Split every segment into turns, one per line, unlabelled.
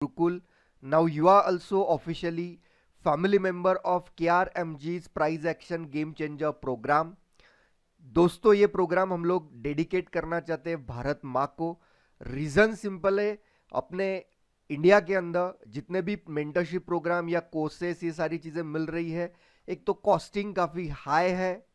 Gurukul. Now you are also officially family member of KRMG's Prize Action Game Changer program. दोस्तों ये programme हम लोग dedicate करना चाहते हैं भारत माँ को. रीज़न सिंपल है, अपने इंडिया के अंदर जितने भी मेंटरशिप प्रोग्राम या कोर्सेस ये सारी चीज़ें मिल रही है, एक तो कॉस्टिंग काफ़ी हाई है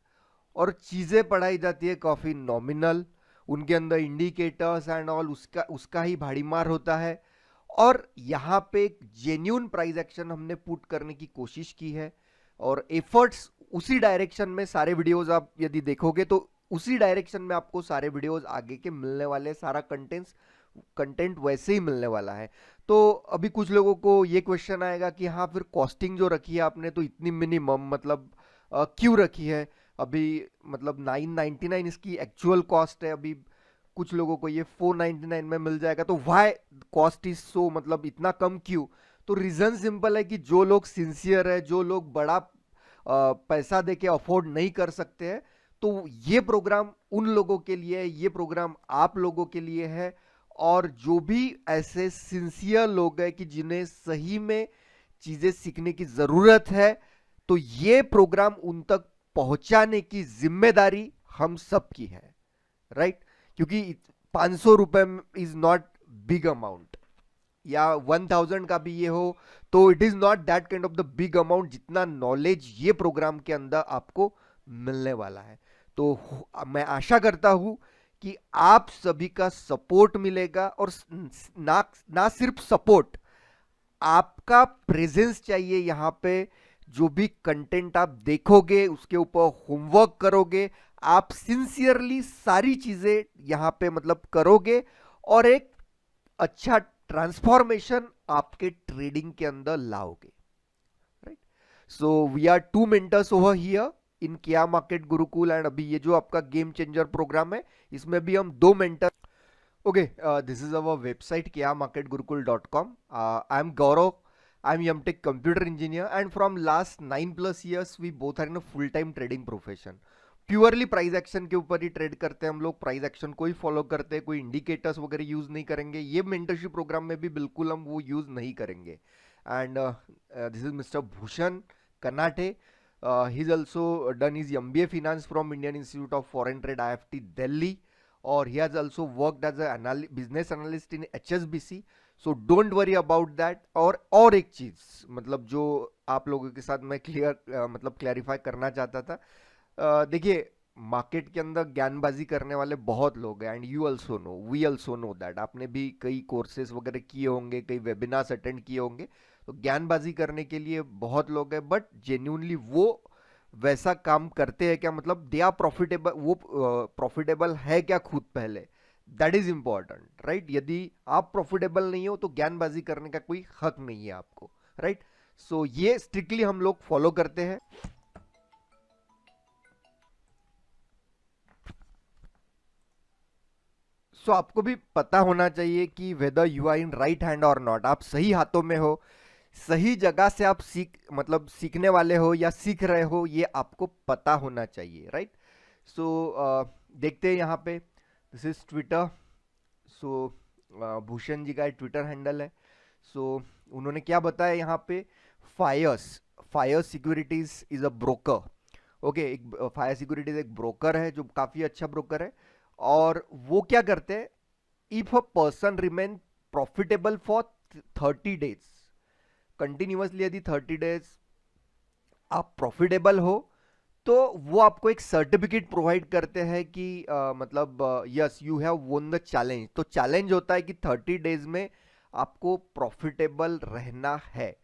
और चीज़ें पढ़ाई जाती है काफ़ी नॉमिनल. उनके अंदर इंडिकेटर्स एंड ऑल उसका उसका ही भाड़ी मार होता है. और यहाँ पे एक जेन्यून प्राइस एक्शन हमने पुट करने की कोशिश की है और एफर्ट्स उसी डायरेक्शन में. सारे वीडियोस आप यदि देखोगे तो उसी डायरेक्शन में आपको सारे वीडियोस आगे के मिलने वाले, सारा कंटेंट वैसे ही मिलने वाला है. तो अभी कुछ लोगों को ये क्वेश्चन आएगा कि हाँ फिर कॉस्टिंग जो रखी है आपने तो इतनी मिनिमम मतलब क्यों रखी है. अभी मतलब 999 इसकी एक्चुअल कॉस्ट है. अभी कुछ लोगों को ये 499 में मिल जाएगा, तो वाई कॉस्ट इज सो मतलब इतना कम क्यों. तो रीजन सिंपल है कि जो लोग सिंसियर है, जो लोग बड़ा पैसा देके अफोर्ड नहीं कर सकते हैं, तो ये प्रोग्राम उन लोगों के लिए है, ये प्रोग्राम आप लोगों के लिए है. और जो भी ऐसे सिंसियर लोग हैं कि जिन्हें सही में चीजें सीखने की जरूरत है, तो ये प्रोग्राम उन तक पहुंचाने की जिम्मेदारी हम सब की है, राइट. क्योंकि 500 रुपए इज नॉट बिग अमाउंट, या 1000 का भी ये हो तो it is not that kind of the big amount जितना नॉलेज ये प्रोग्राम के अंदर आपको मिलने वाला है. तो मैं आशा करता हूं कि आप सभी का सपोर्ट मिलेगा. और ना सिर्फ सपोर्ट, आपका प्रेजेंस चाहिए यहाँ पे. जो भी कंटेंट आप देखोगे उसके ऊपर होमवर्क करोगे, आप सिंसियरली सारी चीजें यहाँ पे मतलब करोगे और एक अच्छा ट्रांसफॉर्मेशन आपके ट्रेडिंग के अंदर लाओगे, right. So we are 2 mentors over here in किया मार्केट गुरुकुल. एंड अभी ये जो आपका गेम चेंजर प्रोग्राम है इसमें भी हम 2 mentor. Okay, this is our website kiamarketgurukul.com. I am Gaurav. I am MTech computer engineer, and from last 9+ years we both are in a full-time trading profession. Purely price action के ऊपर ही trade करते हैं हम लोग. Price action को ही follow करते हैं, कोई इंडिकेटर्स वगैरह यूज नहीं करेंगे. ये मेंटरशिप प्रोग्राम में भी बिल्कुल हम वो यूज नहीं करेंगे. And this is mister Bhushan Kanate. He is also done his MBA finance from Indian Institute of Foreign Trade IFT Delhi. और he has also worked as a business analyst in HSBC. so don't worry about that. और एक चीज मतलब जो आप लोगों के साथ मैं मतलब क्लैरिफाई करना चाहता था. देखिए, मार्केट के अंदर ज्ञानबाजी करने वाले बहुत लोग हैं, and you also know, we also know that. आपने भी कई कोर्सेज वगैरह किए होंगे, कई वेबिनार्स अटेंड किए होंगे. तो ज्ञानबाजी करने के लिए बहुत लोग हैं, बट जेन्यूनली वो वैसा काम करते हैं क्या, मतलब दे आर प्रॉफिटेबल, वो प्रॉफिटेबल है क्या खुद पहले. That is important, right. यदि आप प्रॉफिटेबल नहीं हो तो ज्ञानबाजी करने का कोई हक नहीं है आपको, राइट. सो ये स्ट्रिक्टली हम लोग फॉलो करते हैं. सो आपको भी पता होना चाहिए कि whether you are in right hand और नॉट, आप सही हाथों में हो, सही जगह से आप मतलब सीखने वाले हो या सीख रहे हो, ये आपको पता होना चाहिए, राइट. सो देखते हैं यहाँ पे. This is Twitter. So Bhushan ji का ट्विटर हैंडल है. सो उन्होंने क्या बताया यहाँ पे, fire securities is a broker. Okay, एक फायर सिक्योरिटीज एक ब्रोकर है जो काफी अच्छा ब्रोकर है. और वो क्या करते हैं, if a person remain profitable for 30 days continuously, यदि 30 days आप प्रॉफिटेबल हो तो वो आपको एक सर्टिफिकेट प्रोवाइड करते हैं कि मतलब यस यू हैव वोन द चैलेंज. तो चैलेंज होता है कि 30 days में आपको प्रॉफिटेबल रहना है.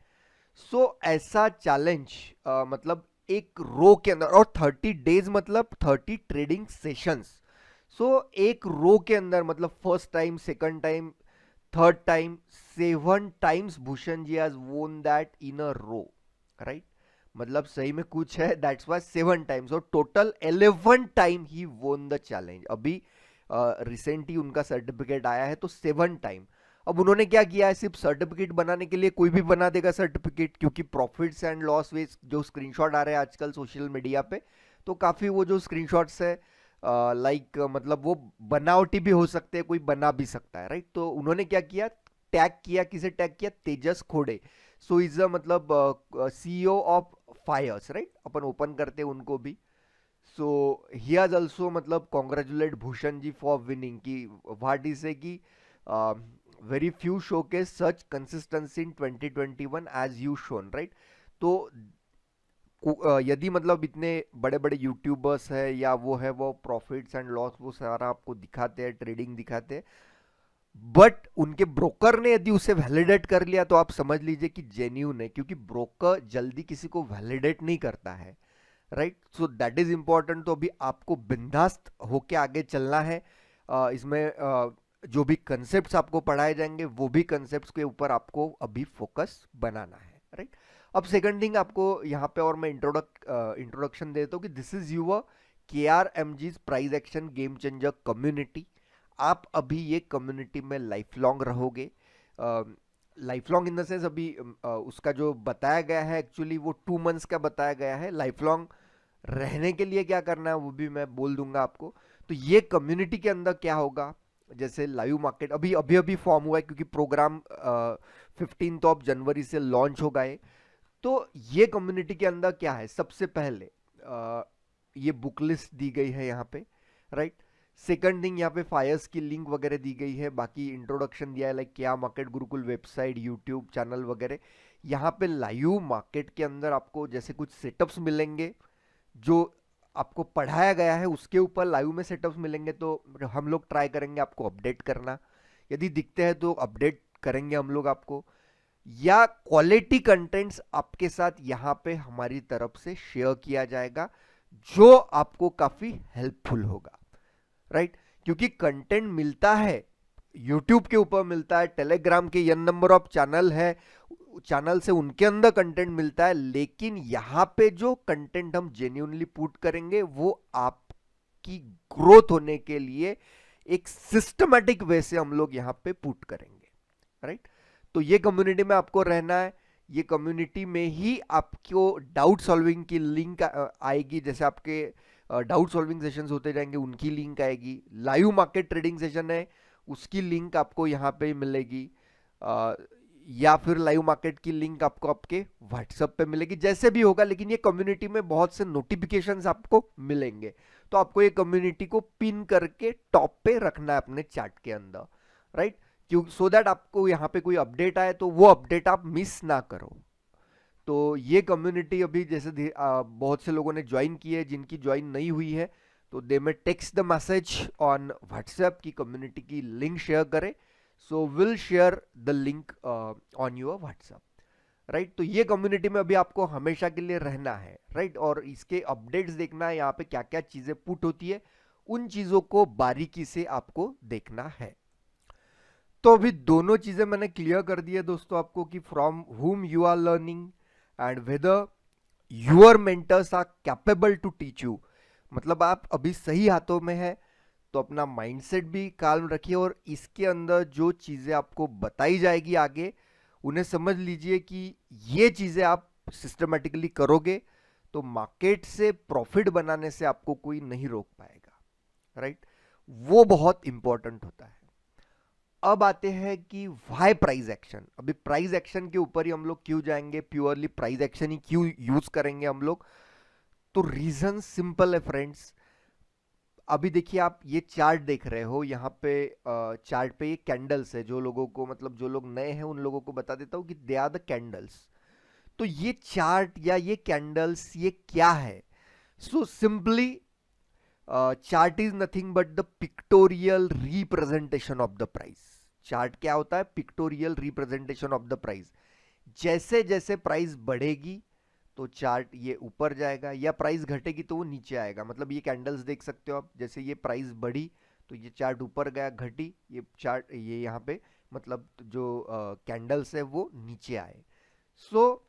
सो ऐसा चैलेंज मतलब एक रो के अंदर, और 30 days मतलब 30 ट्रेडिंग सेशंस. सो एक रो के अंदर मतलब first time, second time, third time, 7 times Bhushan ji has won that in a row, right. मतलब सही में कुछ है, दैट्स वाई 7 times. और total 11 time he won the challenge. अभी रिसेंटली उनका सर्टिफिकेट आया है, तो 7 टाइम. अब उन्होंने क्या किया है, सिर्फ सर्टिफिकेट बनाने के लिए कोई भी बना देगा सर्टिफिकेट, क्योंकि प्रॉफिट्स एंड लॉस वे जो स्क्रीनशॉट आ रहे हैं आजकल सोशल मीडिया पे, तो काफी वो जो स्क्रीनशॉट्स है मतलब वो बनावटी भी हो सकते हैं, कोई बना भी सकता है, राइट. तो उन्होंने क्या किया, टैग किया, किसे टैग किया? तेजस खोड़े. सो इज अ मतलब CEO ऑफ फायर्स, राइट? अपन ओपन करते हैं उनको भी. सो ही हैज ऑल्सो मतलब congratulate Bhushan ji for winning की व्हाट इज से कि very few showcase such consistency in 2021 as you shown, right? तो यदि मतलब इतने बड़े बड़े यूट्यूबर्स है या वो है, वो प्रॉफिट्स एंड लॉस वो सारा आपको दिखाते हैं, ट्रेडिंग दिखाते हैं, बट उनके ब्रोकर ने यदि उसे वैलिडेट कर लिया तो आप समझ लीजिए कि जेन्यून है, क्योंकि ब्रोकर जल्दी किसी को वैलिडेट नहीं करता है, right? So that is important. तो अभी आपको बिंदास्त होके आगे चलना है. इसमें जो भी कंसेप्ट्स आपको पढ़ाए जाएंगे वो भी कंसेप्ट्स के ऊपर आपको अभी फोकस बनाना है, राइट? अब सेकंड थिंग आपको यहाँ पे और मैं इंट्रोडक्शन देता हूँ कि this is your KRMG price action game changer community. आप अभी ये कम्युनिटी में लाइफ लॉन्ग रहोगे. Life long in the sense अभी उसका जो बताया गया है एक्चुअली वो 2 मंथ्स का बताया गया है. लाइफ लॉन्ग रहने के लिए क्या करना है वो भी मैं बोल दूंगा आपको. तो ये कम्युनिटी के अंदर क्या होगा, जैसे लाइव मार्केट अभी अभी अभी फॉर्म हुआ है, क्योंकि प्रोग्राम 15 जनवरी से लॉन्च हो गए. तो ये कम्युनिटी के अंदर क्या है, सबसे पहले ये बुक लिस्ट दी गई है यहाँ पे, राइट? सेकंड थिंग यहाँ पे फायर्स की लिंक वगैरह दी गई है. बाकी इंट्रोडक्शन दिया है लाइक क्या market Gurukul website, YouTube channel वगैरह. यहाँ पे लाइव मार्केट के अंदर आपको जैसे कुछ सेटअप्स मिलेंगे जो आपको पढ़ाया गया है उसके ऊपर लाइव में सेटअप्स मिलेंगे. तो हम लोग ट्राई करेंगे आपको अपडेट करना, यदि दिखते हैं तो अपडेट करेंगे हम लोग आपको, या क्वालिटी कंटेंट्स आपके साथ यहाँ पे हमारी तरफ से शेयर किया जाएगा जो आपको काफी हेल्पफुल होगा, राइट? क्योंकि कंटेंट मिलता है यूट्यूब के ऊपर, मिलता है टेलीग्राम के n नंबर ऑफ चैनल है, चैनल से उनके अंदर कंटेंट मिलता है, लेकिन यहाँ पे जो कंटेंट हम जेन्युइनली पुट करेंगे वो आपकी ग्रोथ होने के लिए एक सिस्टमैटिक वे से हम लोग यहाँ पे पुट करेंगे, राइट? तो ये कम्युनिटी में आपको रहना है. ये कम्युनिटी में ही आपको डाउट सॉल्विंग की लिंक आएगी. जैसे आपके डाउट सॉल्विंग सेशंस होते जाएंगे उनकी लिंक आएगी. लाइव मार्केट ट्रेडिंग सेशन है उसकी लिंक आपको यहाँ पे मिलेगी, या फिर लाइव मार्केट की लिंक आपको आपके व्हाट्सएप पे मिलेगी, जैसे भी होगा. लेकिन ये कम्युनिटी में बहुत से नोटिफिकेशंस आपको मिलेंगे, तो आपको ये कम्युनिटी को पिन करके टॉप पे रखना है अपने चैट के अंदर, राइट? क्यों, सो दैट आपको यहाँ पे कोई अपडेट आए तो वो अपडेट आप मिस ना करो. तो ये कम्युनिटी अभी जैसे बहुत से लोगों ने ज्वाइन की है, जिनकी ज्वाइन नहीं हुई है तो दे में text the message on WhatsApp की कम्युनिटी की लिंक शेयर करें. So will share the link on your WhatsApp, right? तो ये कम्युनिटी में अभी आपको हमेशा के लिए रहना है, राइट? और इसके अपडेट्स देखना है, यहाँ पे क्या क्या चीजें पुट होती है उन चीजों को बारीकी से आपको देखना है. तो अभी दोनों चीजें मैंने क्लियर कर दी है दोस्तों आपको कि from whom you are learning and whether your mentors are capable to teach you. मतलब आप अभी सही हाथों में है तो अपना माइंडसेट भी काल्म रखिए, और इसके अंदर जो चीजें आपको बताई जाएगी आगे उन्हें समझ लीजिए कि ये चीजें आप सिस्टमेटिकली करोगे तो मार्केट से प्रॉफिट बनाने से आपको कोई नहीं रोक पाएगा, राइट? वो बहुत इंपॉर्टेंट होता है. अब आते हैं कि वाई प्राइस एक्शन. अभी प्राइस एक्शन के ऊपर ही हम लोग क्यों जाएंगे, प्योरली प्राइस एक्शन ही क्यों यूज करेंगे हम लोग? तो रीजन सिंपल है फ्रेंड्स. अभी देखिए आप ये चार्ट देख रहे हो, यहाँ पे चार्ट पे ये कैंडल्स है. जो लोगों को मतलब जो लोग नए हैं उन लोगों को बता देता हूँ कि दे आर द कैंडल्स. तो ये चार्ट या ये कैंडल्स ये क्या है? So simply chart is nothing but the pictorial representation of the price. Chart क्या होता है? Pictorial representation of the price. जैसे जैसे प्राइस बढ़ेगी तो चार्ट ये ऊपर जाएगा, या प्राइस घटेगी तो वो नीचे आएगा. मतलब ये कैंडल्स देख सकते हो आप, जैसे ये प्राइस बढ़ी तो ये चार्ट ऊपर गया, घटी ये चार्ट ये यहाँ पे मतलब जो कैंडल्स है वो नीचे आए. सो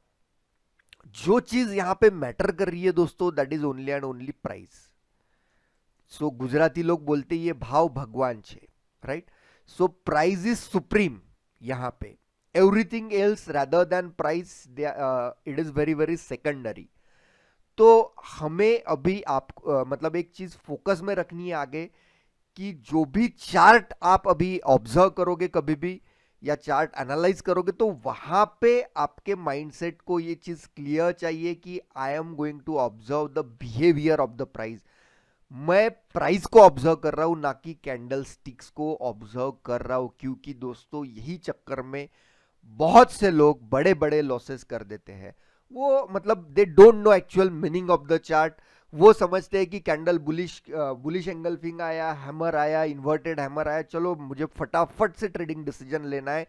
जो चीज यहाँ पे मैटर कर रही है दोस्तों that is only and only price. So Gujarati लोग बोलते ये भाव भगवान छे, right? So price is supreme. यहाँ पे everything else rather than price it is very very secondary. तो हमें अभी आप मतलब एक चीज फोकस में रखनी है आगे कि जो भी चार्ट आप अभी ऑब्जर्व करोगे कभी भी, या चार्ट एनालाइज करोगे तो वहां पे आपके माइंडसेट को ये चीज क्लियर चाहिए कि I am going to observe the behaviour of the price. मैं प्राइस को ऑब्जर्व कर रहा हूं, ना कि कैंडल स्टिक्स को ऑब्जर्व कर रहा हूं, क्योंकि दोस्तों यही चक्कर में बहुत से लोग बड़े बड़े लॉसेस कर देते हैं। वो मतलब they don't know actual meaning of the chart. वो समझते हैं कि कैंडल बुलिश बुलिश एंगल्फिंग आया, हैमर आया, इन्वर्टेड हैमर आया, चलो मुझे फटाफट से ट्रेडिंग डिसीजन लेना है।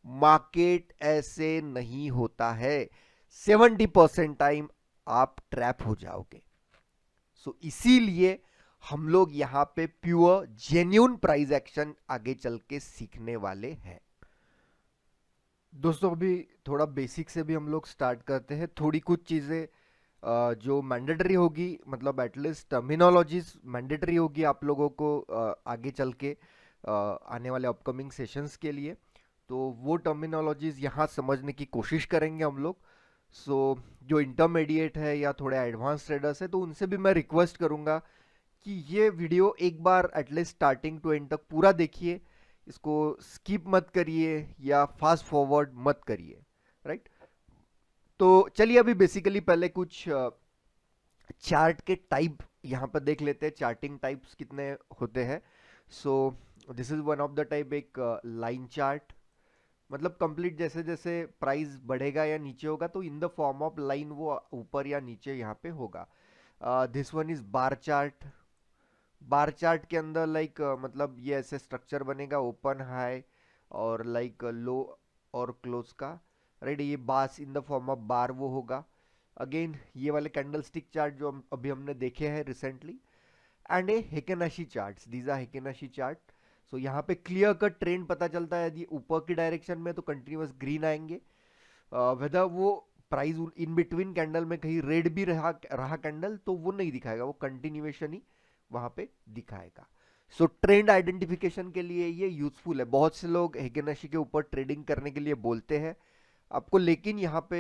मार्केट ऐसे नहीं होता है। 70% टाइम आप ट्रैप हो जाओगे। सो इसीलिए हम लोग यहां पे प्योर जेन्यून प्राइस एक्शन आगे चल के सीखने वाले हैं। दोस्तों अभी थोड़ा बेसिक से भी हम लोग स्टार्ट करते हैं। थोड़ी कुछ चीज़ें जो मैंडेटरी होगी, मतलब एटलीस्ट टर्मिनोलॉजीज मैंडेटरी होगी आप लोगों को आगे चल के आने वाले अपकमिंग सेशंस के लिए। तो वो टर्मिनोलॉजीज यहाँ समझने की कोशिश करेंगे हम लोग। सो जो इंटरमीडिएट है या थोड़े एडवांस ट्रेडर्स है तो उनसे भी मैं रिक्वेस्ट करूँगा कि ये वीडियो एक बार एटलीस्ट स्टार्टिंग टू एंड तक पूरा देखिए। इसको स्किप मत करिए या फास्ट फॉरवर्ड मत करिए, राइट। तो चलिए अभी बेसिकली पहले कुछ चार्ट के टाइप यहाँ पर देख लेते हैं, चार्टिंग टाइप्स कितने होते हैं। सो this is one of the type, एक लाइन चार्ट। मतलब कंप्लीट जैसे जैसे प्राइस बढ़ेगा या नीचे होगा तो इन द फॉर्म ऑफ लाइन वो ऊपर या नीचे यहाँ पे होगा। This one is bar chart. Bar chart के अंदर लाइक मतलब ये ऐसे स्ट्रक्चर बनेगा, ओपन हाई और लाइक लो और क्लोज का, राइट। ये बास इन द फॉर्म ऑफ बार वो होगा। अगेन ये वाले कैंडल स्टिक चार्ट जो अभी हमने देखे हैं recently, and a heikin ashi chart, these are heikin ashi chart. So यहाँ पे क्लियर कट ट्रेंड पता चलता है। यदि ऊपर की डायरेक्शन में तो कंटिन्यूअस ग्रीन आएंगे, वेदर वो प्राइस इन बिटवीन कैंडल में कहीं रेड भी रहा रहा कैंडल तो वो नहीं दिखाएगा, वो कंटिन्यूएशन ही वहां पे दिखाएगा। सो ट्रेंड आइडेंटिफिकेशन के लिए ये यूजफुल है। बहुत से लोग हेगेनाशी के ऊपर ट्रेडिंग करने के लिए बोलते हैं आपको, लेकिन यहाँ पे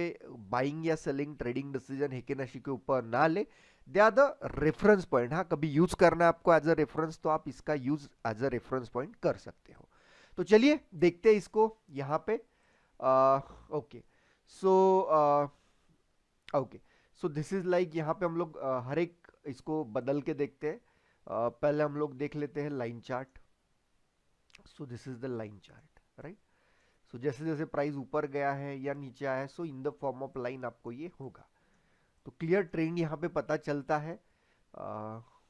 बाइंग या सेलिंग ट्रेडिंग डिसीजन हेगेनाशी के ऊपर ना ले। They are the reference point. हाँ, कभी यूज करना है आपको एज अ रेफरेंस तो आप इसका use as a reference point कर सकते हो। तो चलिए देखते हैं इसको यहाँ पे। Okay so okay so this is like, यहाँ पे हम लोग हर एक इसको बदल के देखते हैं। पहले हम लोग देख लेते हैं line chart. So this is the line chart, right. So जैसे जैसे प्राइस ऊपर गया है या नीचे आया है, so in the form of line आपको ये होगा। तो क्लियर ट्रेंड यहाँ पे पता चलता है।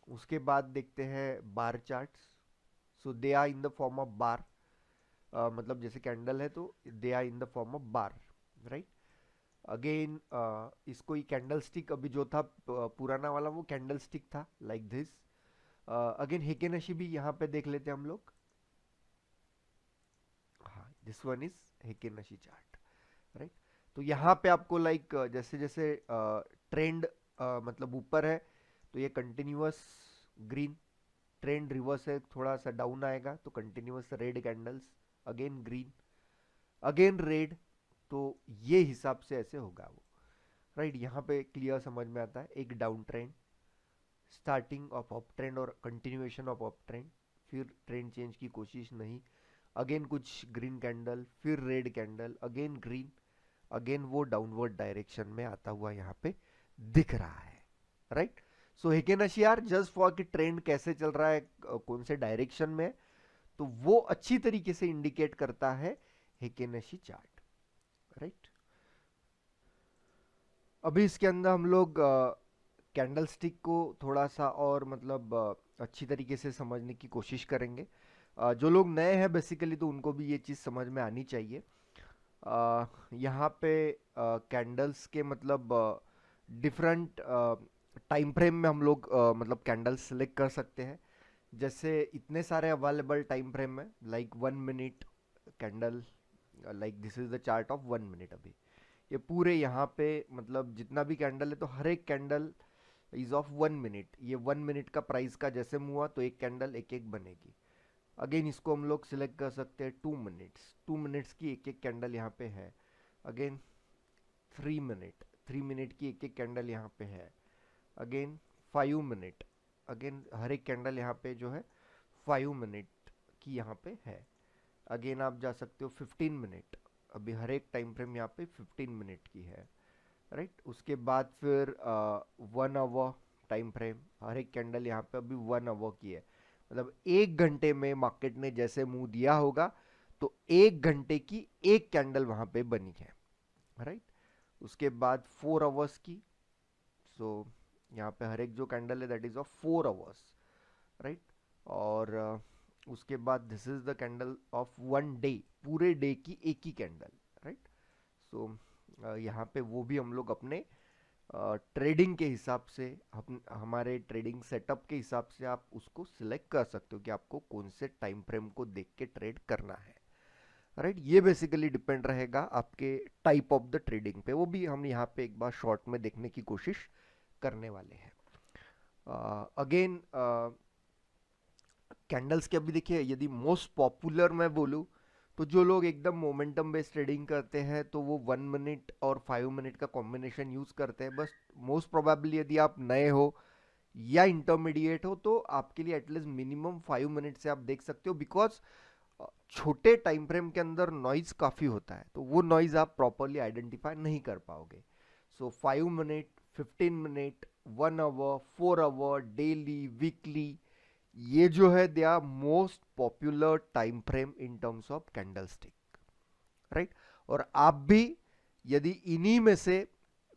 उसके बाद देखते हैं bar charts. So they are in the form of bar, मतलब जैसे कैंडल है तो they are in the form of bar, right. Again इसको ही कैंडल स्टिक, अभी जो था पुराना वाला वो कैंडल स्टिक था लाइक दिस। अगेन हेकेनशी भी यहाँ पे देख लेते हैं हम लोग। हाँ, this one is heikin ashi chart, right. तो यहाँ पे आपको लाइक जैसे जैसे ट्रेंड मतलब ऊपर है तो ये कंटिन्यूअस ग्रीन, ट्रेंड रिवर्स है थोड़ा सा डाउन आएगा तो continuous red candles, again green, again red. तो ये हिसाब से ऐसे होगा वो, राइट। यहाँ पे क्लियर समझ में आता है एक down trend, starting of up trend और कंटिन्यूएशन ऑफ अप ट्रेंड, फिर ट्रेंड चेंज की कोशिश नहीं, अगेन कुछ ग्रीन कैंडल, फिर red candle, again green, again वो डाउनवर्ड डायरेक्शन में आता हुआ यहाँ पे दिख रहा है, राइट। सो हेकेनशी यार जस्ट फॉर कि ट्रेंड कैसे चल रहा है, कौन से डायरेक्शन में, तो वो अच्छी तरीके से इंडिकेट करता है हेकेनशी चार्ट, राइट। अभी इसके अंदर हम लोग कैंडल स्टिक को थोड़ा सा और मतलब अच्छी तरीके से समझने की कोशिश करेंगे। जो लोग नए हैं बेसिकली तो उनको भी ये चीज़ समझ में आनी चाहिए। यहाँ पे कैंडल्स के मतलब डिफरेंट टाइम फ्रेम में हम लोग मतलब कैंडल्स सेलेक्ट कर सकते हैं। जैसे इतने सारे अवेलेबल टाइम फ्रेम है, like 1 minute candle, like this is the chart of 1 minute. अभी ये पूरे यहाँ पे मतलब जितना भी कैंडल है तो हर एक कैंडल इज ऑफ 1 मिनट। ये 1 मिनट का प्राइस का जैसे हुआ तो एक कैंडल एक एक बनेगी। अगेन इसको हम लोग सिलेक्ट कर सकते हैं 2 मिनट्स, 2 मिनट्स की एक एक कैंडल यहाँ पे है। अगेन 3 मिनट, 3 मिनट की एक एक कैंडल यहाँ पे है। अगेन 5 मिनट, अगेन हर एक कैंडल यहाँ पे जो है 5 मिनट की यहाँ पे है। अगेन आप जा सकते हो 15 मिनट, अभी हर एक टाइम फ्रेम यहाँ पे 15 मिनट की है, राइट। उसके बाद फिर 1 आवर टाइम फ्रेम, हर एक कैंडल यहाँ पे अभी 1 आवर की है, मतलब 1 घंटे में मार्केट ने जैसे मुंह दिया होगा तो 1 घंटे की एक कैंडल वहां पे बनी है, राइट। उसके बाद 4 आवर्स की, सो यहाँ पे हर एक जो कैंडल है that is of 4 hours, right. और उसके बाद this is the candle of 1 day, पूरे डे की एक ही कैंडल, राइट। सो यहाँ पे वो भी हम लोग अपने ट्रेडिंग के हिसाब से, हमारे ट्रेडिंग सेटअप के हिसाब से आप उसको सिलेक्ट कर सकते हो कि आपको कौन से टाइम फ्रेम को देख के ट्रेड करना है, राइट। ये बेसिकली डिपेंड रहेगा आपके टाइप ऑफ द ट्रेडिंग पे, वो भी हम यहाँ पे एक बार शॉर्ट में देखने की कोशिश करने वाले हैं। अगेन कैंडल्स के अभी देखिए, यदि मोस्ट पॉपुलर मैं बोलूँ तो जो लोग एकदम मोमेंटम बेस्ड ट्रेडिंग करते हैं तो वो 1 मिनट और 5 मिनट का कॉम्बिनेशन यूज करते हैं। बस मोस्ट प्रोबेबली यदि आप नए हो या इंटरमीडिएट हो तो आपके लिए एटलीस्ट मिनिमम 5 मिनट से आप देख सकते हो, बिकॉज छोटे टाइम फ्रेम के अंदर नॉइज काफी होता है, तो वो नॉइज आप प्रॉपरली आइडेंटिफाई नहीं कर पाओगे। So 5 minute, 15 minute, 1 hour, 4 hour, daily, weekly, ये जो है they are most popular time frame in terms of candlestick, right. और आप भी यदि इन्हीं में से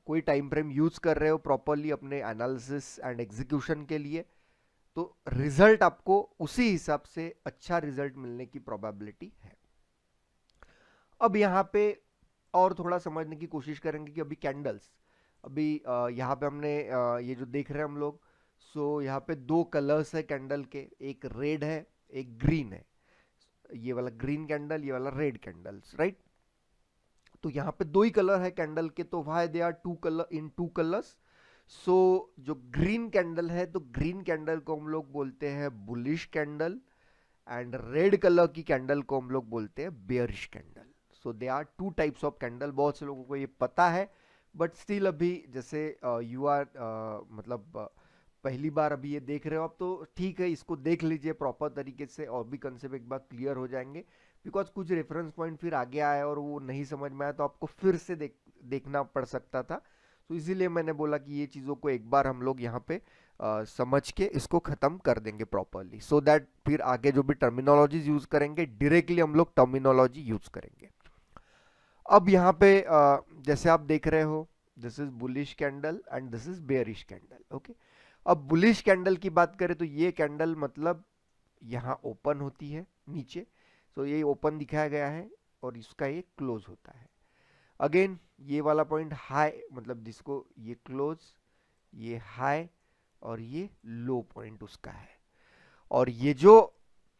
कोई टाइम फ्रेम यूज कर रहे हो प्रॉपरली अपने एनालिसिस एंड एग्जीक्यूशन के लिए, तो रिजल्ट आपको उसी हिसाब से अच्छा रिजल्ट मिलने की प्रोबेबिलिटी है। अब यहाँ पे और थोड़ा समझने की कोशिश करेंगे कि अभी कैंडल्स, अभी यहाँ पे हमने ये जो देख रहे हैं हम लोग, सो यहाँ पे दो कलर्स है कैंडल के, एक रेड है एक ग्रीन है, ये वाला ग्रीन कैंडल, ये वाला रेड कैंडल्स, राइट। तो यहाँ पे दो ही कलर है कैंडल के, तो why they are two colour in two colours. So जो ग्रीन कैंडल है, तो ग्रीन कैंडल को हम लोग बोलते हैं bullish candle, and red colour की कैंडल को हम लोग बोलते हैं bearish candle. So they are two types of candle, बहुत से लोगों को ये पता है, बट स्टिल अभी जैसे यू आर मतलब पहली बार अभी ये देख रहे हो आप, तो ठीक है, इसको देख लीजिए प्रॉपर तरीके से और भी कंसेप्ट एक बार क्लियर हो जाएंगे, बिकॉज कुछ रेफरेंस पॉइंट फिर आगे आए और वो नहीं समझ में आया तो आपको फिर से देखना पड़ सकता था। तो इसीलिए मैंने बोला कि ये चीज़ों को एक बार हम लोग यहाँ पे समझ के इसको खत्म कर देंगे प्रॉपरली, सो दैट फिर आगे जो भी टर्मिनोलॉजीज यूज करेंगे डायरेक्टली हम लोग टर्मिनोलॉजी यूज करेंगे। अब यहाँ पे जैसे आप देख रहे हो, this is bullish candle and this is bearish candle, okay. अब बुलिश कैंडल की बात करें तो ये कैंडल मतलब यहाँ ओपन होती है नीचे, तो ये ओपन दिखाया गया है और इसका ये क्लोज होता है। अगेन ये वाला पॉइंट हाई, मतलब जिसको ये क्लोज, ये हाई और ये लो पॉइंट उसका है। और ये जो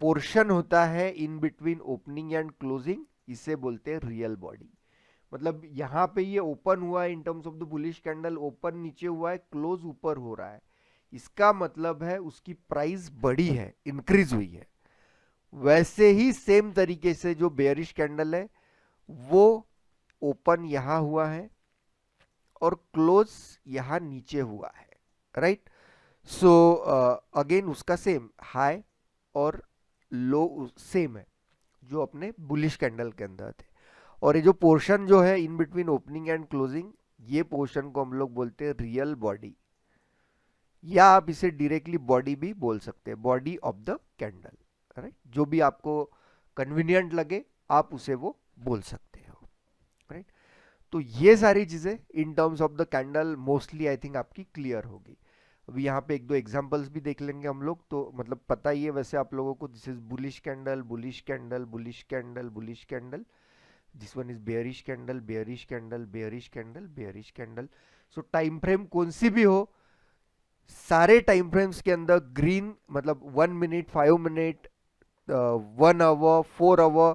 पोर्शन होता है in between opening and closing, इसे बोलते हैं रियल बॉडी। मतलब यहाँ पे ये ओपन हुआ है इन terms of the bullish candle, open नीचे हुआ है, क्लोज ऊपर हो रहा है, इसका मतलब है उसकी प्राइस बढ़ी है, इंक्रीज हुई है। वैसे ही सेम तरीके से जो बेयरिश कैंडल है वो ओपन यहां हुआ है और क्लोज यहां नीचे हुआ है, राइट। सो अगेन उसका सेम हाई और लो सेम है जो अपने बुलिश कैंडल के अंदर थे। और ये जो पोर्शन जो है in between opening and closing, ये पोर्शन को हम लोग बोलते हैं रियल बॉडी, या आप इसे डायरेक्टली बॉडी भी बोल सकते हैं, body of the candle, right. जो भी आपको कन्वीनियंट लगे आप उसे वो बोल सकते हो, राइट। तो ये सारी चीजें इन terms of the candle mostly I think आपकी क्लियर होगी। अभी यहाँ पे एक दो एग्जांपल्स भी देख लेंगे हम लोग, तो मतलब पता ही है वैसे आप लोगों को, this is bullish candle, bullish candle, bullish candle, bullish candle, this one is bearish candle, bearish candle, bearish candle, bearish candle. So time frame कौन सी भी हो, सारे टाइम फ्रेम्स के अंदर ग्रीन मतलब 1 minute, 5 minute, 1 hour, 4 hour,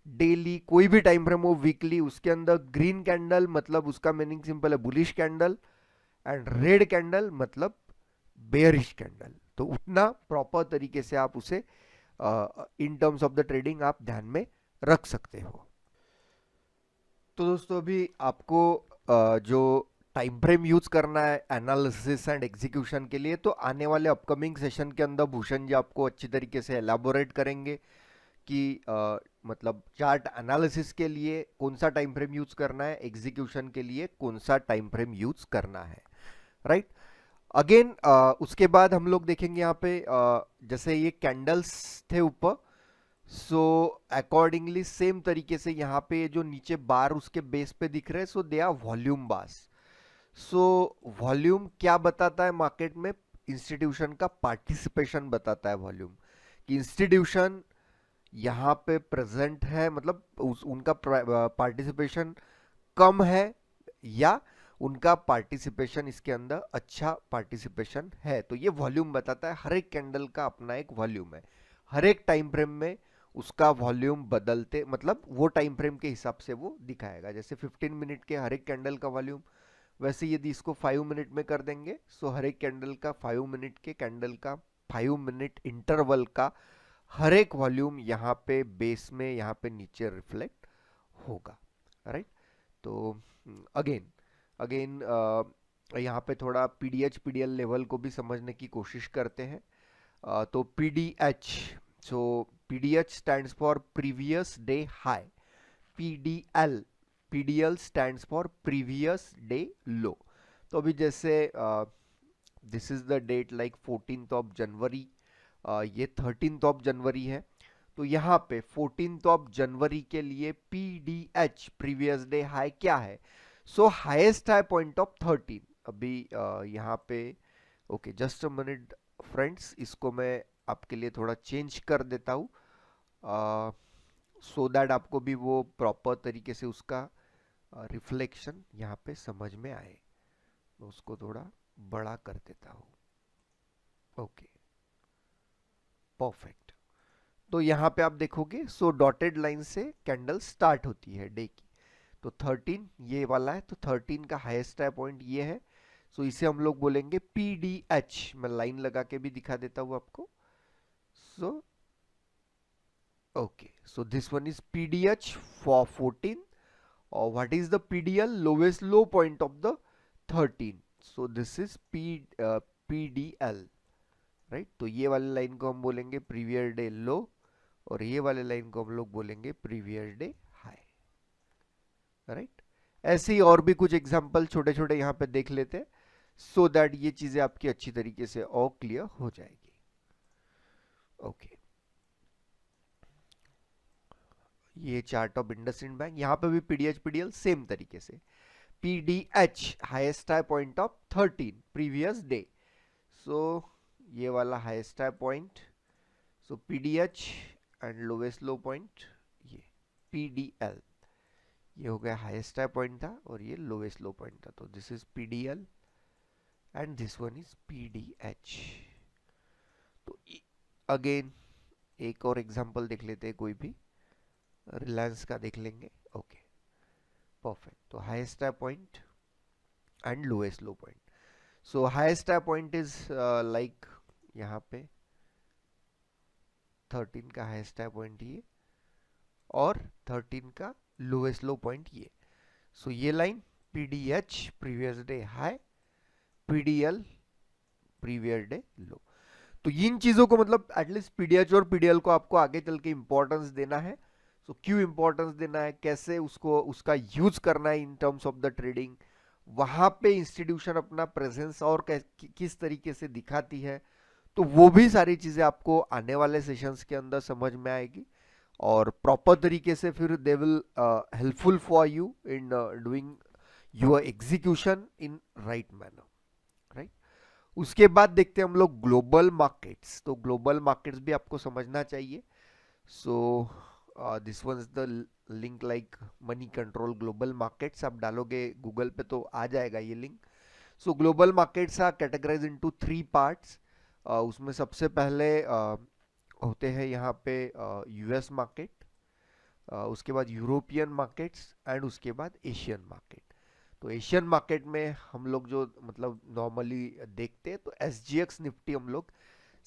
daily, कोई भी time frame हो, वीकली, उसके अंदर ग्रीन कैंडल मतलब उसका मीनिंग सिंपल है bullish candle, and red candle मतलब बेयरिश कैंडल। तो उतना प्रॉपर तरीके से आप उसे इन टर्म्स ऑफ द ट्रेडिंग आप ध्यान में रख सकते हो। तो दोस्तों अभी आपको जो टाइम फ्रेम यूज करना है एनालिसिस एंड एग्जीक्यूशन के लिए, तो आने वाले अपकमिंग सेशन के अंदर भूषण जी आपको अच्छी तरीके से एलाबोरेट करेंगे कि मतलब चार्ट एनालिसिस के लिए कौन सा टाइम फ्रेम यूज करना है, एग्जीक्यूशन के लिए कौन सा टाइम फ्रेम यूज करना है, राइट। अगेन उसके बाद हम लोग देखेंगे यहाँ पे जैसे ये कैंडल्स थे ऊपर, सो अकॉर्डिंगली सेम तरीके से यहाँ पे जो नीचे बार उसके बेस पे दिख रहे हैं, so they are volume bars. So volume क्या बताता है मार्केट में? इंस्टीट्यूशन का पार्टिसिपेशन बताता है वॉल्यूम, कि इंस्टीट्यूशन यहाँ पे प्रेजेंट है, मतलब उनका पार्टिसिपेशन कम है या उनका पार्टिसिपेशन इसके अंदर अच्छा पार्टिसिपेशन है। तो ये वॉल्यूम बताता है। हर एक कैंडल का अपना एक वॉल्यूम है, हर एक टाइम फ्रेम में उसका वॉल्यूम बदलते, मतलब वो टाइम फ्रेम के हिसाब से वो दिखाएगा। जैसे 15 मिनट के हर एक कैंडल का वॉल्यूम, वैसे यदि इसको 5 मिनट में कर देंगे, सो हर एक कैंडल का 5 मिनट के कैंडल का 5 मिनट इंटरवल का हर एक वॉल्यूम यहाँ पे बेस में, यहाँ पे नीचे रिफ्लेक्ट होगा, राइट। तो अगेन यहाँ पे थोड़ा पीडीएच पीडीएल लेवल को भी समझने की कोशिश करते हैं। तो PDH, so PDH stands for previous day high, PDL stands for previous day low. तो अभी जैसे this is the date like 14th of January, ये 13th ऑफ जनवरी है। तो यहाँ पे 14th ऑफ जनवरी के लिए पीडीएच प्रीवियस डे हाई क्या है? सो हाईएस्ट हाई पॉइंट ऑफ 13। अभी यहाँ पे okay, just a minute friends, इसको मैं आपके लिए थोड़ा चेंज कर देता हूँ सो दैट आपको भी वो प्रॉपर तरीके से उसका रिफ्लेक्शन यहाँ पे समझ में आए। मैं उसको थोड़ा बड़ा कर देता हूँ। Okay, perfect. तो यहाँ पे आप देखोगे, सो डॉटेड लाइन से कैंडल स्टार्ट होती है डे की। तो 13 ये वाला है, तो 13 का हाईएस्ट हाई पॉइंट ये है। सो इसे हम लोग बोलेंगे पीडीएच। मैं लाइन लगा के भी दिखा देता हूँ आपको। So okay, so this one is PDH for 14। और what is the PDL? Lowest low point of the 13। So this is PDL, right. तो ये वाले लाइन को हम बोलेंगे प्रीवियर डे लो, और ये वाले लाइन को हम लोग बोलेंगे प्रीवियर डे हाई, राइट। ऐसे ही और भी कुछ एग्जांपल छोटे छोटे यहाँ पे देख लेते हैं, सो दैट ये चीजें आपकी अच्छी तरीके से और क्लियर हो जाएगी। ओके, ये चार्ट ऑफ इंडसइंड बैंक, यहाँ पे भी पीडीएच पीडीएल सेम तरीके से। PDH highest high point of 13 previous day, so ये वाला highest high point, so PDH and lowest low point ये पीडीएल, ये हो गया हाईएस्ट हाई पॉइंट था और ये लोवेस्ट लो पॉइंट था। तो this is PDL and this one is PDH. तो अगेन एक और एग्जांपल देख लेते हैं, कोई भी रिलायंस का देख लेंगे। Okay, perfect. तो highest high point and lowest low point. So highest high point is like यहाँ पे 13 का हाईएस्ट हाई पॉइंट ये, और 13 का लोएस्ट लो पॉइंट ये। सो ये line PDH previous day high, PDL previous day low. तो इन चीजों को मतलब एटलीस्ट पीडीएच और पीडीएल को आपको आगे चल के इंपॉर्टेंस देना है। सो क्यों इंपॉर्टेंस देना है, कैसे उसको उसका यूज करना है इन टर्म्स ऑफ द ट्रेडिंग, वहां पे इंस्टीट्यूशन अपना प्रेजेंस और किस तरीके से दिखाती है, तो वो भी सारी चीजें आपको आने वाले सेशंस के अंदर समझ में आएगी, और प्रॉपर तरीके से फिर they will helpful for you in doing your execution in right manner, right. उसके बाद देखते हैं हम लोग ग्लोबल मार्केट्स। तो ग्लोबल मार्केट्स भी आपको समझना चाहिए। So this one is the link like money control global markets, आप डालोगे गूगल पे तो आ जाएगा ये link. So global markets are categorise into 3 parts. उसमें सबसे पहले होते हैं यहाँ पे यूएस मार्केट, उसके बाद यूरोपियन मार्केट्स एंड उसके बाद एशियन मार्केट। तो एशियन मार्केट में हम लोग जो मतलब नॉर्मली देखते हैं, तो एसजीएक्स निफ्टी हम लोग,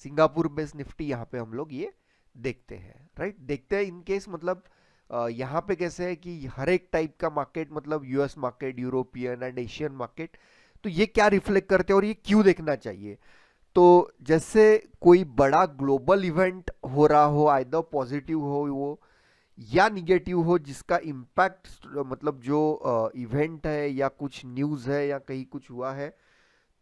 सिंगापुर बेस्ड निफ्टी यहाँ पे हम लोग ये देखते हैं, राइट। देखते हैं इन केस मतलब यहाँ पे कैसे है कि हर एक टाइप का मार्केट, मतलब US market, European and Asian market, तो ये क्या रिफ्लेक्ट करते हैं और ये क्यों देखना चाहिए। तो तो जैसे कोई बड़ा ग्लोबल इवेंट हो रहा हो, आइदर पॉजिटिव हो वो या निगेटिव हो, जिसका इम्पैक्ट मतलब जो इवेंट है या कुछ न्यूज़ है या कहीं कुछ हुआ है,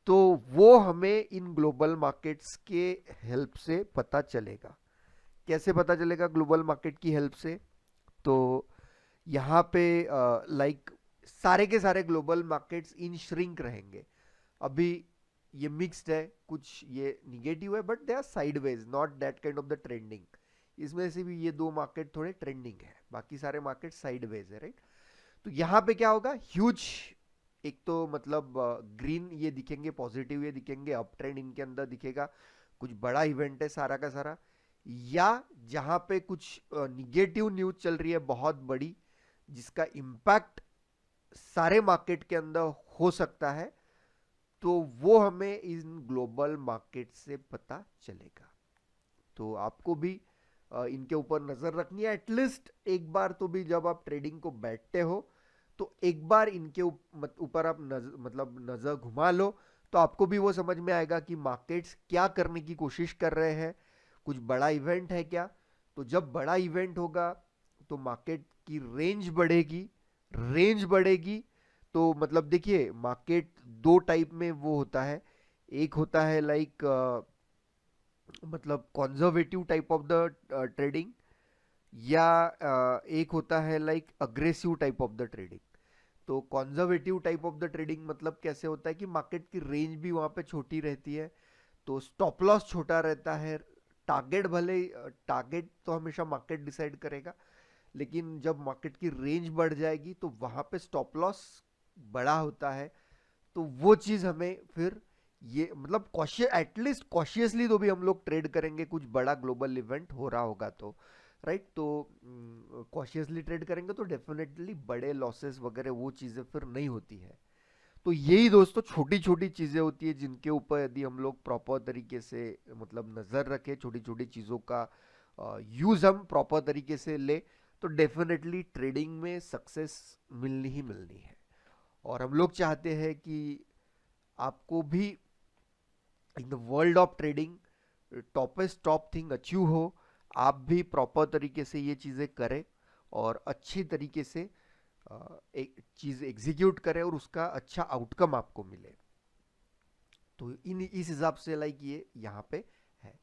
तो वो हमें इन ग्लोबल मार्केट्स के हेल्प से पता चलेगा। कैसे पता चलेगा ग्लोबल मार्केट की हेल्प से? तो यहाँ पे लाइक सारे के सारे ग्लोबल मार्केट्स इन श्रिंक रहेंगे। अभी ये मिक्स्ड है, कुछ ये निगेटिव है, but they are sideways, not that kind of the trending. इसमें से भी ये दो मार्केट थोड़े ट्रेंडिंग है, बाकी सारे मार्केट साइडवेज है, राइट। तो यहाँ पे क्या होगा, ह्यूज, एक तो मतलब ग्रीन ये दिखेंगे, पॉजिटिव ये दिखेंगे, अप ट्रेंड इनके अंदर दिखेगा, कुछ बड़ा इवेंट है सारा का सारा। या जहां पे कुछ निगेटिव न्यूज चल रही है बहुत बड़ी, जिसका इम्पैक्ट सारे मार्केट के अंदर हो सकता है, तो वो हमें इन ग्लोबल मार्केट से पता चलेगा। तो आपको भी इनके ऊपर नजर रखनी है, एटलीस्ट एक बार तो भी। जब आप ट्रेडिंग को बैठते हो तो एक बार इनके ऊपर आप मतलब नजर घुमा लो, तो आपको भी वो समझ में आएगा कि मार्केट्स क्या करने की कोशिश कर रहे हैं, कुछ बड़ा इवेंट है क्या। तो जब बड़ा इवेंट होगा तो मार्केट की रेंज बढ़ेगी, रेंज बढ़ेगी। तो मतलब देखिए, मार्केट दो टाइप में वो होता है। एक होता है लाइक मतलब conservative type of the trading, या एक होता है like aggressive type of the trading. तो conservative type of the trading मतलब कैसे होता है कि मार्केट की रेंज भी वहां पे छोटी रहती है, तो स्टॉप लॉस छोटा रहता है। टारगेट भले, टारगेट तो हमेशा मार्केट डिसाइड करेगा, लेकिन जब मार्केट की रेंज बढ़ जाएगी तो वहां पे स्टॉप लॉस बड़ा होता है। तो वो चीज हमें फिर ये मतलब कॉशियस, एटलीस्ट कॉशियसली तो भी हम लोग ट्रेड करेंगे, कुछ बड़ा ग्लोबल इवेंट हो रहा होगा तो, राइट। तो कॉशियसली ट्रेड करेंगे तो डेफिनेटली बड़े लॉसेस वगैरह वो चीजें फिर नहीं होती है। तो यही दोस्तों छोटी छोटी चीजें होती है जिनके ऊपर यदि हम लोग प्रॉपर तरीके से मतलब नजर रखें, छोटी छोटी चीजों का यूज हम प्रॉपर तरीके से ले, तो डेफिनेटली ट्रेडिंग में सक्सेस मिलनी ही मिलनी है। और हम लोग चाहते हैं कि आपको भी in the world of trading toppest top thing achieve हो, आप भी प्रॉपर तरीके से ये चीज़ें करें और अच्छी तरीके से एक चीज़ एग्जीक्यूट करें और उसका अच्छा आउटकम आपको मिले। तो इन इस हिसाब से लाइक ये यहाँ पे है।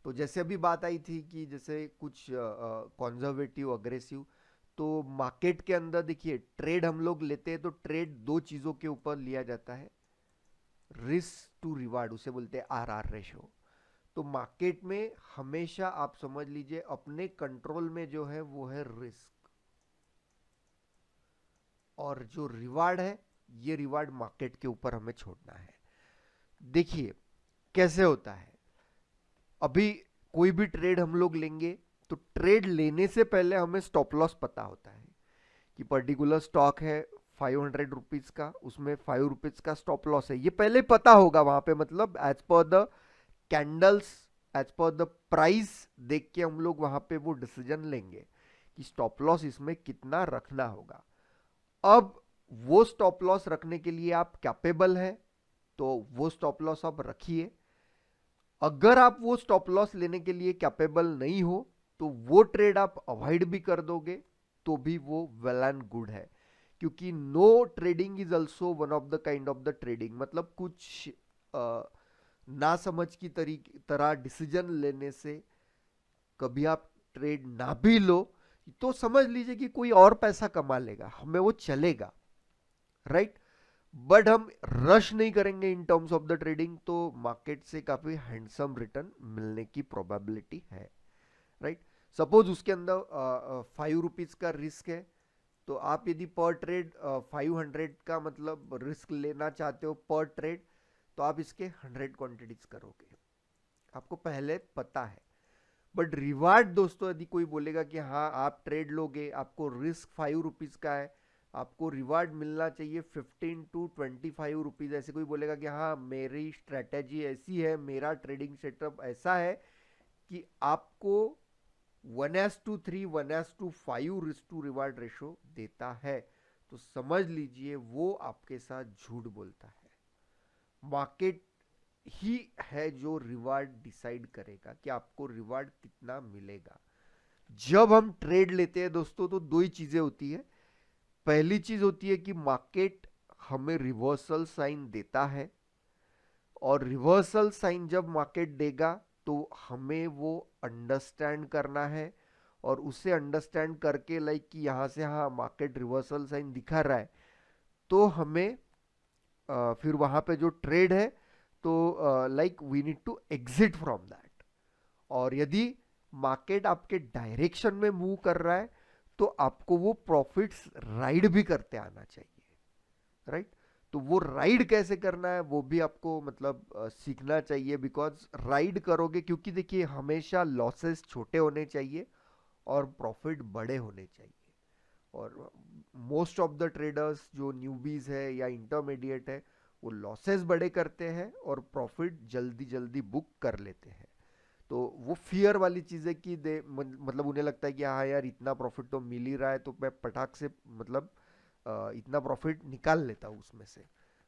तो जैसे अभी बात आई थी कि जैसे कुछ कॉन्जर्वेटिव अग्रेसिव, तो मार्केट के अंदर देखिए ट्रेड हम लोग लेते हैं तो ट्रेड दो चीज़ों के ऊपर लिया जाता है, रिस्क टू रिवार्ड, उसे बोलते हैं RR रेशो। तो मार्केट में हमेशा आप समझ लीजिए अपने कंट्रोल में जो है वो है रिस्क, और जो रिवार्ड है ये रिवार्ड मार्केट के ऊपर हमें छोड़ना है। देखिए कैसे होता है, अभी कोई भी ट्रेड हम लोग लेंगे तो ट्रेड लेने से पहले हमें स्टॉप लॉस पता होता है कि पर्टिकुलर स्टॉक है 500 रुपीज का, उसमें 5 रुपीज का स्टॉप लॉस है, ये पहले पता होगा वहां पे। मतलब as per the candles, as per the price देख के हम लोग वहां पे वो डिसीजन लेंगे कि स्टॉप लॉस इसमें कितना रखना होगा। अब वो स्टॉप लॉस रखने के लिए आप कैपेबल है तो वो स्टॉप लॉस आप रखिए। अगर आप वो स्टॉप लॉस लेने के लिए कैपेबल नहीं हो तो वो ट्रेड आप अवॉइड भी कर दोगे तो भी वो वेल एंड गुड है, क्योंकि no trading is also one of the kind of the trading. मतलब कुछ ना समझ की तरह डिसीजन लेने से कभी आप ट्रेड ना भी लो तो समझ लीजिए कि कोई और पैसा कमा लेगा, हमें वो चलेगा, राइट। बट हम रश नहीं करेंगे इन टर्म्स ऑफ द ट्रेडिंग, तो मार्केट से काफी हैंडसम रिटर्न मिलने की प्रोबेबिलिटी है, राइट। सपोज उसके अंदर 5 रुपीज का रिस्क है, तो आप यदि पर ट्रेड 500 का मतलब रिस्क लेना चाहते हो पर ट्रेड, तो आप इसके 100 क्वांटिटीज करोगे, आपको पहले पता है। बट रिवार्ड दोस्तों, यदि कोई बोलेगा कि हाँ आप ट्रेड लोगे, आपको रिस्क 5 रुपीज का है, आपको रिवार्ड मिलना चाहिए 15 to 25 रुपीज, ऐसे कोई बोलेगा कि हाँ मेरी स्ट्रेटेजी ऐसी है, मेरा ट्रेडिंग सेटअप ऐसा है कि आपको 1:3, 1:5 रिस्क टू रिवार्ड रेशो देता है, तो समझ लीजिए वो आपके साथ झूठ बोलता है। मार्केट ही है जो रिवार्ड डिसाइड करेगा कि आपको रिवार्ड कितना मिलेगा। जब हम ट्रेड लेते हैं दोस्तों तो दो ही चीजें होती है। पहली चीज होती है कि मार्केट हमें रिवर्सल साइन देता है, और रिवर्सल साइन जब मार्केट देगा तो हमें वो अंडरस्टैंड करना है, और उसे अंडरस्टैंड करके लाइक कि यहां से हाँ मार्केट रिवर्सल साइन दिखा रहा है, तो हमें फिर वहां पे जो ट्रेड है तो like we need to exit from that. और यदि मार्केट आपके डायरेक्शन में मूव कर रहा है तो आपको वो प्रॉफिट्स राइड भी करते आना चाहिए, राइट। तो वो राइड कैसे करना है वो भी आपको मतलब सीखना चाहिए, बिकॉज राइड करोगे, क्योंकि देखिए हमेशा लॉसेस छोटे होने चाहिए और प्रॉफिट बड़े होने चाहिए। और मोस्ट ऑफ द ट्रेडर्स जो न्यूबीज है या इंटरमीडिएट है वो लॉसेस बड़े करते हैं और प्रॉफिट जल्दी जल्दी बुक कर लेते हैं। तो वो फियर वाली चीज़ है कि दे मतलब उन्हें लगता है कि हाँ यार इतना प्रॉफिट तो मिल ही रहा है तो मैं पटाख से मतलब इतना प्रॉफिट निकाल लेता हूँ उसमें से,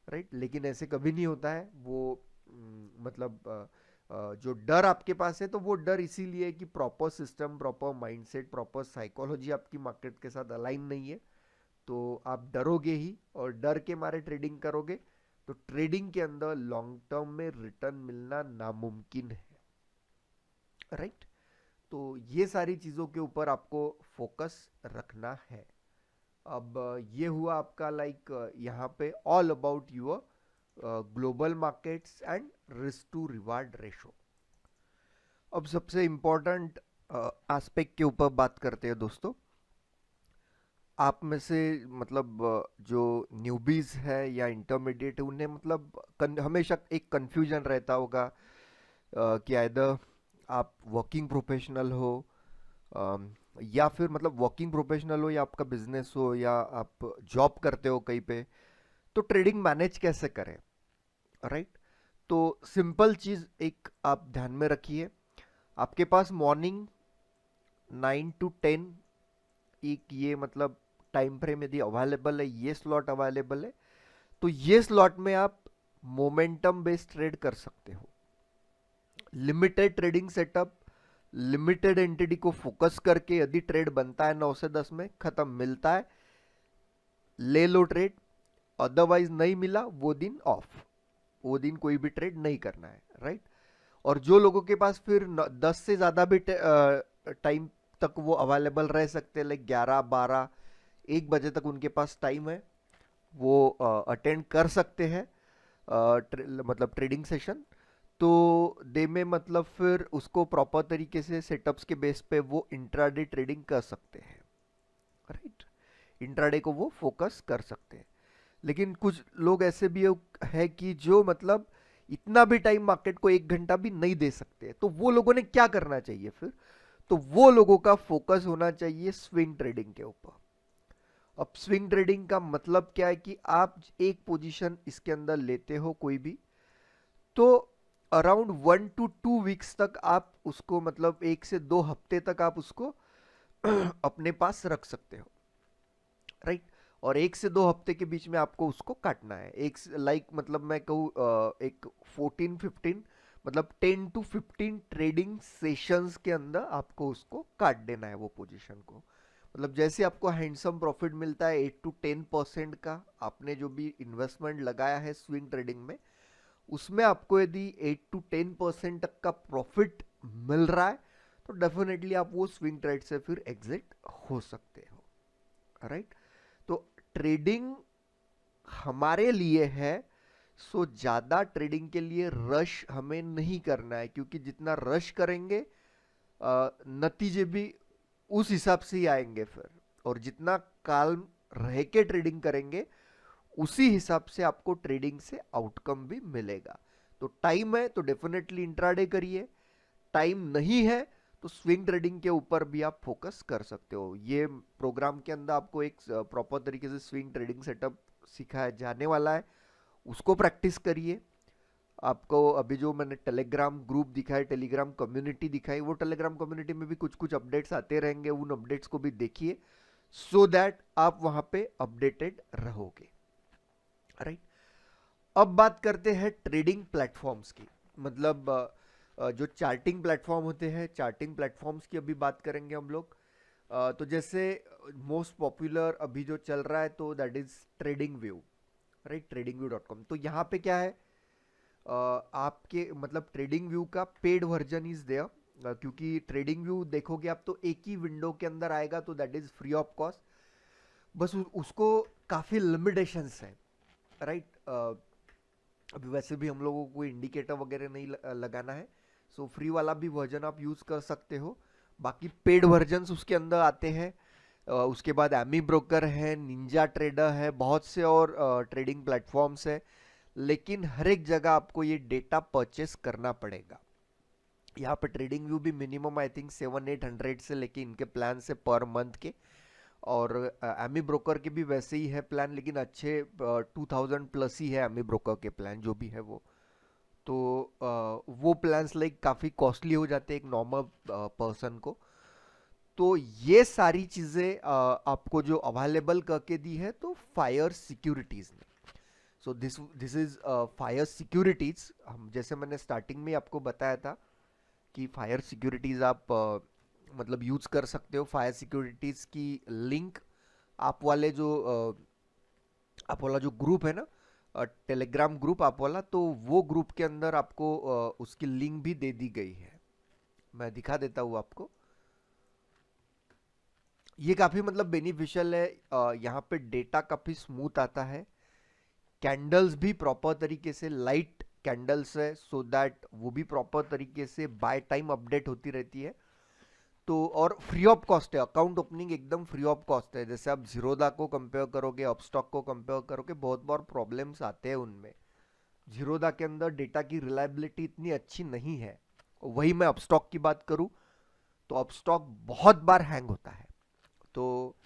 राइट। लेकिन ऐसे कभी नहीं होता है वो। मतलब जो डर आपके पास है तो वो डर इसीलिए है कि proper system, proper mindset, proper psychology आपकी मार्केट के साथ अलाइन नहीं है। तो आप डरोगे ही और डर के मारे ट्रेडिंग करोगे, तो ट्रेडिंग के अंदर लॉन्ग टर्म में रिटर्न मिलना नामुमकिन है, राइट। तो ये सारी चीज़ों के ऊपर आपको फोकस रखना है। अब ये हुआ आपका लाइक यहाँ पे all about your global markets and risk to reward ratio. अब सबसे इम्पोर्टेंट एस्पेक्ट के ऊपर बात करते हैं दोस्तों। आप में से मतलब जो न्यूबीज है या इंटरमीडिएट है उन्हें मतलब हमेशा एक कंफ्यूजन रहता होगा कि आइदर आप वर्किंग प्रोफेशनल हो, या फिर मतलब वर्किंग प्रोफेशनल हो या आपका बिजनेस हो या आप जॉब करते हो कहीं पे, तो ट्रेडिंग मैनेज कैसे करें, राइट। तो सिंपल चीज एक आप ध्यान में रखिए। आपके पास मॉर्निंग 9 to 10 एक ये मतलब टाइम फ्रेम यदि अवेलेबल है, ये स्लॉट अवेलेबल है, तो ये स्लॉट में आप मोमेंटम बेस्ड ट्रेड कर सकते हो। Limited trading setup, limited entity को फोकस करके यदि ट्रेड बनता है 9 से 10 में खत्म मिलता है ले लो ट्रेड, अदरवाइज नहीं मिला वो दिन ऑफ, वो दिन कोई भी ट्रेड नहीं करना है, राइट। और जो लोगों के पास फिर 10 से ज्यादा भी टाइम तक वो अवेलेबल रह सकते हैं, लाइक 11, 12, 1 बजे तक उनके पास टाइम है, वो अटेंड कर सकते हैं मतलब ट्रेडिंग सेशन। तो दे में मतलब फिर उसको प्रॉपर तरीके से सेटअप्स के बेस पे वो इंट्राडे ट्रेडिंग कर सकते हैं, राइट। इंट्राडे को वो फोकस कर सकते हैं। लेकिन कुछ लोग ऐसे भी है कि जो मतलब इतना भी टाइम मार्केट को 1 घंटा भी नहीं दे सकते, तो वो लोगों ने क्या करना चाहिए फिर? तो वो लोगों का फोकस होना चाहिए स्विंग ट्रेडिंग के ऊपर। अब स्विंग ट्रेडिंग का मतलब क्या है कि आप एक पोजीशन इसके अंदर लेते हो कोई भी, तो अराउंड 1 to 2 वीक्स तक आप उसको मतलब 1 से 2 हफ्ते तक आप उसको अपने पास रख सकते हो, राइट। और 1 से 2 हफ्ते के बीच में आपको उसको काटना है। एक लाइक मतलब मैं कहूँ एक 14-15 मतलब 10 to 15 ट्रेडिंग सेशंस के अंदर आपको उसको काट देना है वो पोजीशन को। मतलब जैसे आपको हैंडसम प्रॉफिट मिलता है 8 to 10% का, आपने जो भी इन्वेस्टमेंट लगाया है स्विंग ट्रेडिंग में, उसमें आपको यदि 8 to 10% तक का प्रॉफिट मिल रहा है तो डेफिनेटली आप वो स्विंग ट्रेड से फिर एग्जिट हो सकते हो, राइट। तो ट्रेडिंग हमारे लिए है, सो ज्यादा ट्रेडिंग के लिए रश हमें नहीं करना है, क्योंकि जितना रश करेंगे नतीजे भी उस हिसाब से ही आएंगे फिर। और जितना काल्म रह के ट्रेडिंग करेंगे उसी हिसाब से आपको ट्रेडिंग से आउटकम भी मिलेगा। तो टाइम है तो डेफिनेटली इंट्राडे करिए, टाइम नहीं है तो स्विंग ट्रेडिंग के ऊपर भी आप फोकस कर सकते हो। ये प्रोग्राम के अंदर आपको एक प्रॉपर तरीके से स्विंग ट्रेडिंग सेटअप सिखाया जाने वाला है, उसको प्रैक्टिस करिए। आपको अभी जो मैंने टेलीग्राम ग्रुप दिखाया, टेलीग्राम कम्युनिटी दिखाई, वो टेलीग्राम कम्युनिटी में भी कुछ कुछ अपडेट्स आते रहेंगे, उन अपडेट्स को भी देखिए सो दैट आप वहां पे अपडेटेड रहोगे, राइट। अब बात करते हैं ट्रेडिंग प्लेटफॉर्म्स की। मतलब जो चार्टिंग प्लेटफॉर्म होते हैं, चार्टिंग प्लेटफॉर्म्स की अभी बात करेंगे हम लोग। तो जैसे मोस्ट पॉपुलर अभी जो चल रहा है तो that is trading view, right, tradingview.com। तो यहाँ पे क्या है, आपके मतलब ट्रेडिंग व्यू का पेड वर्जन इज देयर, क्योंकि ट्रेडिंग व्यू देखोगे आप तो एक ही विंडो के अंदर आएगा, तो that is free of cost. बस उसको काफ़ी लिमिटेशंस है, राइट। अभी वैसे भी हम लोगों को कोई इंडिकेटर वगैरह नहीं लगाना है, सो फ्री वाला भी वर्जन आप यूज़ कर सकते हो। बाकी पेड वर्जन्स उसके अंदर आते हैं। उसके बाद एमी ब्रोकर है, निंजा ट्रेडर है, बहुत से और ट्रेडिंग प्लेटफॉर्म्स है। लेकिन हर एक जगह आपको ये डेटा परचेस करना पड़ेगा। यहाँ पे ट्रेडिंग व्यू भी मिनिमम आई थिंक 700-800 से लेके इनके प्लान से पर मंथ के, और एमी ब्रोकर के भी वैसे ही है प्लान, लेकिन अच्छे 2000 प्लस ही है एमी ब्रोकर के प्लान जो भी है वो। तो वो प्लान्स लाइक काफ़ी कॉस्टली हो जाते हैं एक नॉर्मल पर्सन को। तो ये सारी चीज़ें आपको जो अवेलेबल करके दी है तो फायर सिक्योरिटीज़ ने। सो दिस इज फायर सिक्योरिटीज़। हम जैसे मैंने स्टार्टिंग में आपको बताया था कि फायर सिक्योरिटीज़ आप मतलब यूज़ कर सकते हो। फायर सिक्योरिटीज़ की लिंक आप वाला जो ग्रुप है ना, टेलीग्राम ग्रुप आप वाला, तो वो ग्रुप के अंदर आपको उसकी लिंक भी दे दी गई है। मैं दिखा देता हूँ आपको। ये काफ़ी मतलब बेनिफिशियल है। यहाँ पे डेटा काफ़ी स्मूथ आता है। कैंडल्स भी प्रॉपर तरीके से लाइट कैंडल्स है, सो दैट वो भी प्रॉपर तरीके से बाय टाइम अपडेट होती रहती है। तो और फ्री ऑफ कॉस्ट है, अकाउंट ओपनिंग एकदम फ्री ऑफ कॉस्ट है। जैसे आप जीरोदा को कंपेयर करोगे, अपस्टॉक को कंपेयर करोगे, बहुत बार प्रॉब्लम्स आते हैं उनमें। जीरोदा के अंदर डेटा की रिलायबिलिटी इतनी अच्छी नहीं है। वही मैं अपस्टॉक की बात करूं तो अपस्टॉक बहुत बार हैंग होता है। तो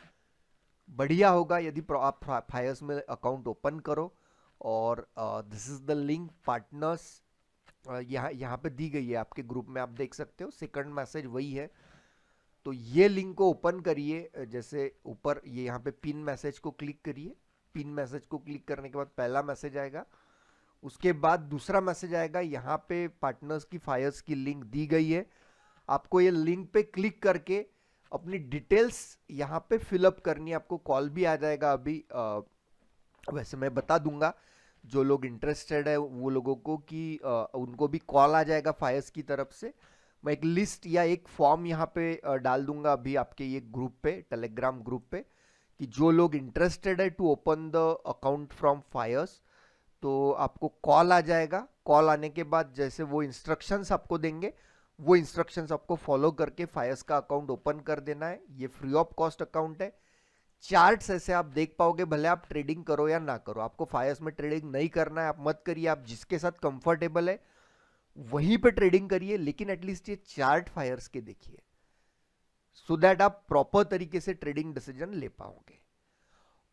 बढ़िया होगा यदि आप फायर्स में अकाउंट ओपन करो। और this is the link partners, यहाँ यहाँ पे दी गई है आपके ग्रुप में, आप देख सकते हो सेकंड मैसेज वही है। तो ये लिंक को ओपन करिए। जैसे ऊपर ये यहाँ पे पिन मैसेज को क्लिक करिए। पिन मैसेज को क्लिक करने के बाद पहला मैसेज आएगा, उसके बाद दूसरा मैसेज आएगा। यहाँ पे पार्टनर्स की फायर्स की लिंक दी गई है। आपको ये लिंक पे क्लिक करके अपनी डिटेल्स यहाँ पे फिलअप करनी है। आपको कॉल भी आ जाएगा अभी, वैसे मैं बता दूंगा जो लोग इंटरेस्टेड है वो लोगों को कि उनको भी कॉल आ जाएगा फायर्स की तरफ से। मैं एक लिस्ट या एक फॉर्म यहाँ पे डाल दूंगा अभी आपके ये ग्रुप पे, टेलीग्राम ग्रुप पे, कि जो लोग इंटरेस्टेड है to open the account from Fyers, तो आपको कॉल आ जाएगा। कॉल आने के बाद जैसे वो इंस्ट्रक्शंस आपको देंगे, वो इंस्ट्रक्शंस आपको फॉलो करके फायर्स का अकाउंट ओपन कर देना है। ये फ्री ऑफ कॉस्ट अकाउंट है। चार्ट्स ऐसे आप देख पाओगे, भले आप ट्रेडिंग करो या ना करो। आपको फायर्स में ट्रेडिंग नहीं करना है, आप मत करिए। आप जिसके साथ कंफर्टेबल है वहीं पे ट्रेडिंग करिए, लेकिन एटलीस्ट ये चार्ट फायर्स के देखिए, सो दैट आप प्रॉपर तरीके से ट्रेडिंग डिसीजन ले पाओगे।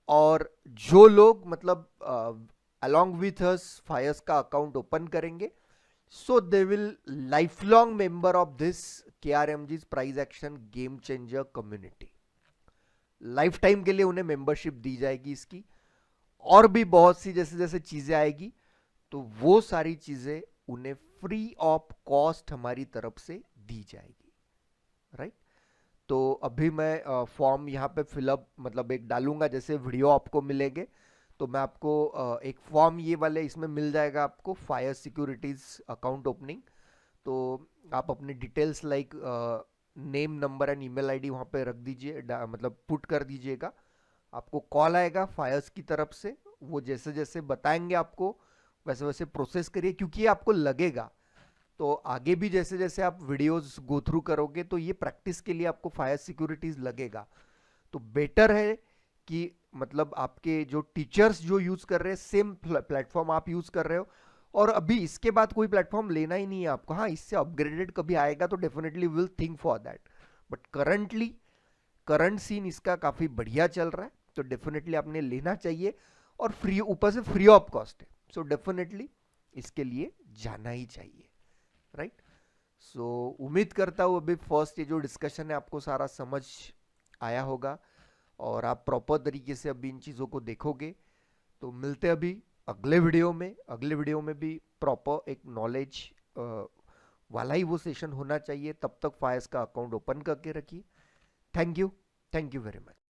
और जो लोग मतलब अलोंग विथ अस फायर्स का अकाउंट ओपन करेंगे, so they will lifelong member of this KRMG's price action game changer community. Lifetime के लिए उन्हें मेंबरशिप दी जाएगी इसकी। और भी बहुत सी जैसे जैसे चीजें आएगी, तो वो सारी चीजें उन्हें फ्री ऑफ कॉस्ट हमारी तरफ से दी जाएगी, राइट। तो अभी मैं फॉर्म यहाँ पे फिलअप मतलब एक डालूंगा, जैसे वीडियो आपको मिलेंगे तो मैं आपको एक फॉर्म ये वाले इसमें मिल जाएगा आपको, फायर सिक्योरिटीज अकाउंट ओपनिंग। तो आप अपनी details like name, number and email ID वहाँ पे रख दीजिए, मतलब पुट कर दीजिएगा। आपको कॉल आएगा फायर्स की तरफ से, वो जैसे जैसे बताएंगे आपको वैसे वैसे प्रोसेस करिए, क्योंकि ये आपको लगेगा। तो आगे भी जैसे जैसे आप वीडियोस गो थ्रू करोगे तो ये प्रैक्टिस के लिए आपको फायर सिक्योरिटीज लगेगा। तो बेटर है कि मतलब आपके जो टीचर्स जो यूज कर रहे हैं सेम प्लेटफॉर्म आप यूज कर रहे हो, और अभी इसके बाद कोई प्लेटफॉर्म लेना ही नहीं है आपको। हाँ, इससे अपग्रेडेड कभी आएगा तो definitely will think for that, but currently current scene इसका काफी बढ़िया चल रहा है, तो डेफिनेटली आपने लेना चाहिए। और फ्री, ऊपर से फ्री ऑफ कॉस्ट है, सो डेफिनेटली इसके लिए जाना ही चाहिए, राइट। सो उम्मीद करता हूँ अभी फर्स्ट ये जो डिस्कशन है आपको सारा समझ आया होगा, और आप प्रॉपर तरीके से अभी इन चीज़ों को देखोगे। तो मिलते हैं अभी अगले वीडियो में भी प्रॉपर एक नॉलेज वाला ही वो सेशन होना चाहिए। तब तक फायर्स का अकाउंट ओपन करके रखिए। Thank you very much.